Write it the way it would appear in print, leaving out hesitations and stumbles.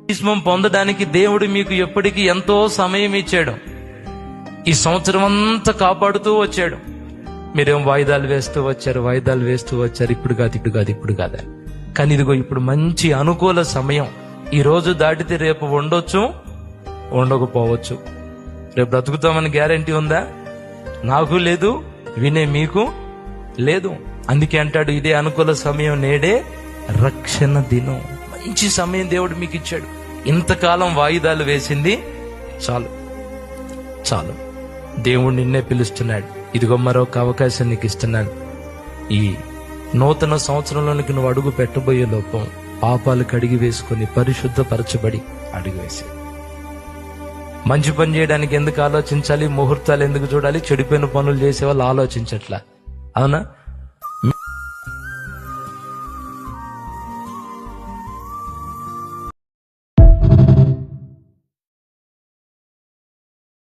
బాప్తిస్మం పొందడానికి దేవుడు మీకు ఎప్పటికీ ఎంతో సమయం ఇచ్చాడు. ఈ సంవత్సరం అంతా కాపాడుతూ వచ్చాడు. మీరేం వాయిదాలు వేస్తూ వచ్చారు. ఇప్పుడు కాదు. కానీ ఇదిగో ఇప్పుడు మంచి అనుకూల సమయం. ఈ రోజు దాటితే రేపు ఉండొచ్చు, ఉండకపోవచ్చు. రేపు బ్రతుకుతామని గ్యారంటీ ఉందా? నాకు లేదు, వినే మీకు లేదు. అందుకే అంటాడు, ఇదే అనుకూల సమయం, నేడే రక్షణ దినం. మంచి సమయం దేవుడు మీకు ఇచ్చాడు. ఇంతకాలం వాయిదాలు వేసింది చాలు. దేవుడు నిన్నే పిలుస్తున్నాడు. ఇదిగో మరొక అవకాశం నీకు ఇస్తున్నాడు. ఈ నూతన సంవత్సరంలోనికి నువ్వు అడుగు పెట్టబోయే లోపం పాపాలు కడిగి వేసుకుని పరిశుద్ధపరచబడి అడుగు వేసి మంచి పని చేయడానికి ఎందుకు ఆలోచించాలి? ముహూర్తాలు ఎందుకు చూడాలి? చెడిపోయిన పనులు చేసే వాళ్ళు ఆలోచించట్లా, అవునా?